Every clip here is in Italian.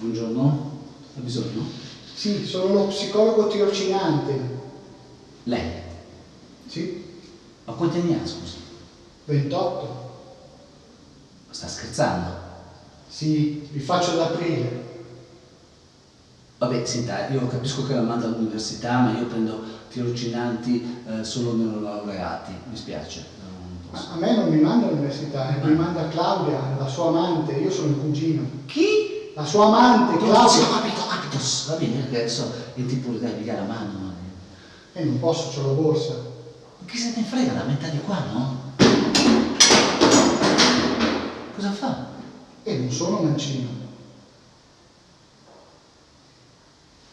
Buongiorno, ha bisogno? Sì, sono uno psicologo tirocinante. Lei? Sì, Ma quanti anni ha, scusi? 28. Sta scherzando? Sì, vi faccio ad aprile. Vabbè, senta, io capisco che la manda all'università, ma io prendo tirocinanti solo neolaureati, mi spiace. Non posso. A me non mi manda all'università, mi manda Claudia, la sua amante, io sono il cugino. Chi? La sua amante, Claudia. Ho capito. Va bene, perché adesso entri pure dai, mi dà la mano. Non posso, c'ho la borsa. Ma chi se ne frega, la metà di qua, no? Cosa fa? Non sono mancino.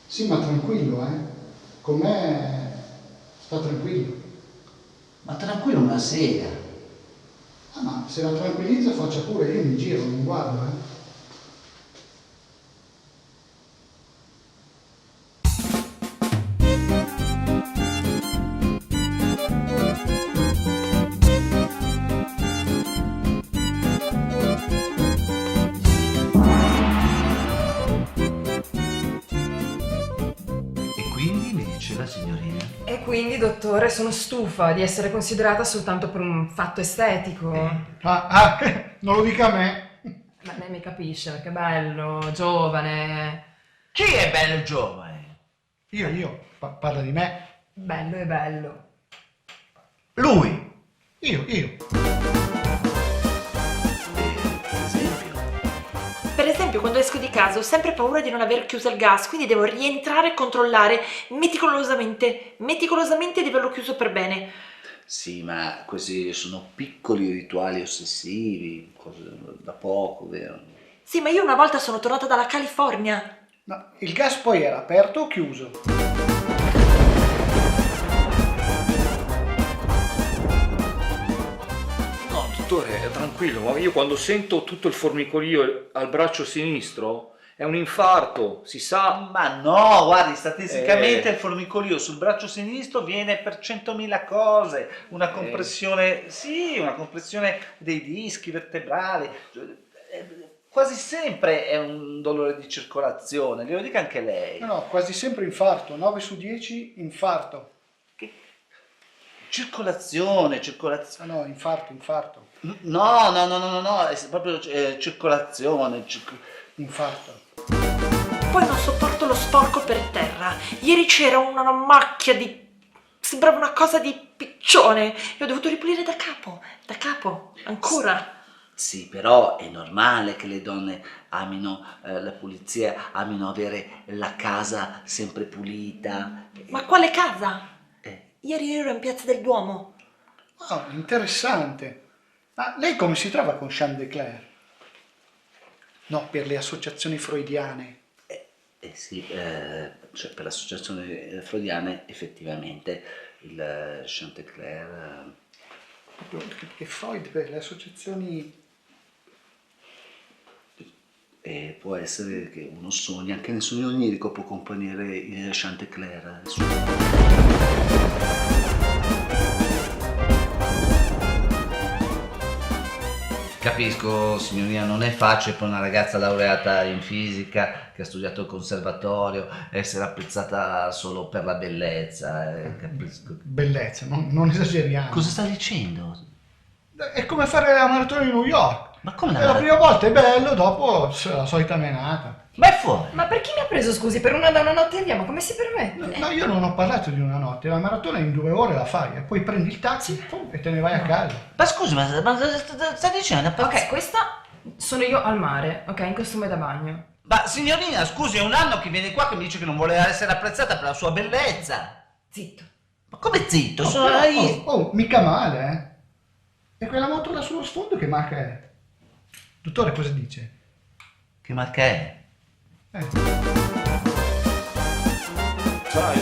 Sì, ma tranquillo, Con me sta tranquillo. Ma tranquillo una sega. Ah, ma se la tranquillizza faccia pure, io mi giro, non guardo, E quindi mi dice la signorina? E quindi, dottore, sono stufa di essere considerata soltanto per un fatto estetico. non lo dica a me. Ma lei mi capisce, perché è bello, giovane. Chi è bello giovane? Io, parla di me. Bello e bello. Lui! Io. Per esempio, quando esco di casa ho sempre paura di non aver chiuso il gas, quindi devo rientrare e controllare meticolosamente di averlo chiuso per bene. Sì, ma questi sono piccoli rituali ossessivi, cose da poco, vero? Sì, ma io una volta sono tornata dalla California. Ma il gas poi era aperto o chiuso? No, dottore, tranquillo, ma io quando sento tutto il formicolio al braccio sinistro è un infarto, si sa. Ma no, guardi, statisticamente il formicolio sul braccio sinistro viene per 100.000 cose, una compressione, sì, una compressione dei dischi vertebrali, quasi sempre è un dolore di circolazione, glielo dica anche lei. No, quasi sempre infarto, 9 su 10 infarto. Circolazione. No, infarto. No, è proprio circolazione. Infarto. Poi non sopporto lo sporco per terra. Ieri c'era una macchia di... sembrava una cosa di piccione e ho dovuto ripulire da capo, ancora. Sì, però è normale che le donne amino la pulizia, amino avere la casa sempre pulita. Ma quale casa? Eh, Ieri ero in Piazza del Duomo. Oh, interessante. Ma lei come si trova con Chanticleer? No, per le associazioni freudiane. sì, cioè per l'associazione freudiane effettivamente il Chanticleer... Che Freud per le associazioni... può essere che uno sogna, anche nel sogno onirico può componere il Chanticleer. Capisco, signorina, non è facile per una ragazza laureata in fisica che ha studiato al conservatorio essere apprezzata solo per la bellezza. Capisco. Bellezza, non esageriamo. Cosa sta dicendo? È come fare la maratona di New York. Ma come La prima volta è bello, dopo la solita menata. Ma è fuori! Ma per chi mi ha preso, scusi? Per una da una notte andiamo? Come si permette? Ma io non ho parlato di una notte, la maratona in 2 ore la fai e poi prendi il taxi pum, e te ne vai a casa. Ma scusi, ma sta dicendo? Ok, questa sono io al mare, ok, in costume da bagno. Ma signorina, scusi, è un anno che viene qua che mi dice che non vuole essere apprezzata per la sua bellezza. Zitto. Ma come zitto? Sono Però, io. mica male, E quella moto là sullo sfondo che marca è? Dottore, cosa dice? Che marca è? Sai,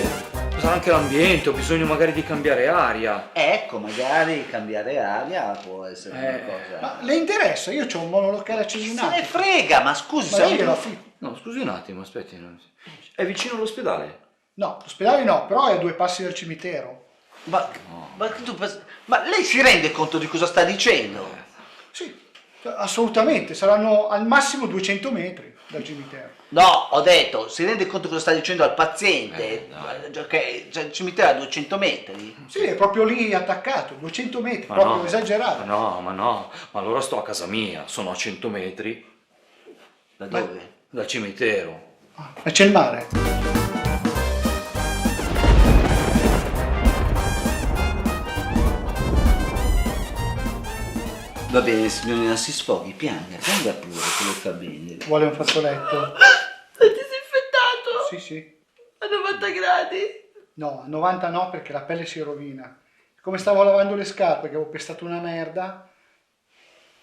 sarà anche l'ambiente, ho bisogno magari di cambiare aria. Ecco, magari cambiare aria può essere una cosa. Ma le interessa? Io ho un monolocale a Se ne Cesinati. frega, ma scusi, Ma siamo- lei glielo affitto? No, scusi un attimo, aspetti. È vicino all'ospedale? No, l'ospedale no, però è a 2 passi dal cimitero. ma lei si rende conto di cosa sta dicendo? Sì, assolutamente, saranno al massimo 200 metri. dal cimitero. No, ho detto, si rende conto cosa sta dicendo al paziente? Cioè, il cimitero è a 200 metri? Sì, è proprio lì attaccato, 200 metri, Ma proprio no, esagerato. ma allora sto a casa mia, sono a 100 metri Da dove? dal cimitero. Ah, ma c'è il mare. Va bene, signorina, si sfoghi, pianga pure, che lo fa bene. Vuole un fazzoletto? È disinfettato Sì, sì. a 90 gradi. No, a 90 no, perché la pelle si rovina. Come stavo lavando le scarpe, che avevo pestato una merda.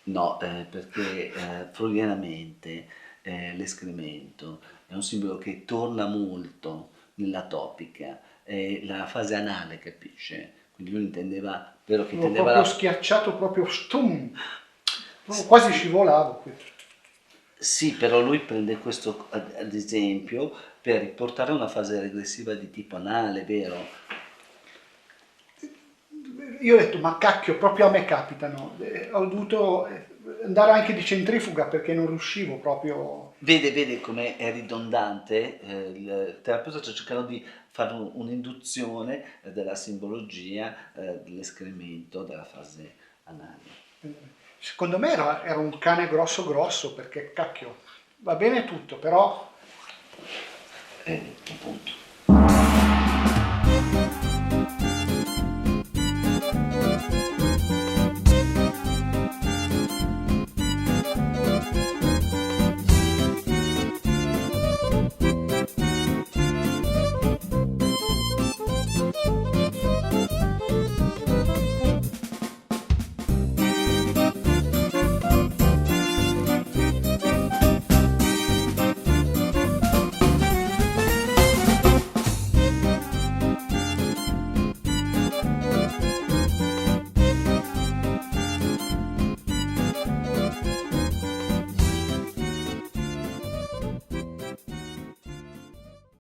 No, perché freudianamente l'escremento è un simbolo che torna molto nella topica, è la fase anale, capisce? Quindi lui intendeva, vero che L'avevo intendeva proprio schiacciato, proprio stum. Quasi scivolavo qui. Sì, però lui prende questo ad esempio per riportare una fase regressiva di tipo anale, vero? Io ho detto, ma cacchio, proprio a me capitano. Ho dovuto andare anche di centrifuga perché non riuscivo proprio. Vede come è ridondante, il terapeuta sta cercando di fare un'induzione della simbologia dell'escremento della fase anale. Secondo me era un cane grosso perché cacchio, va bene tutto, però Appunto.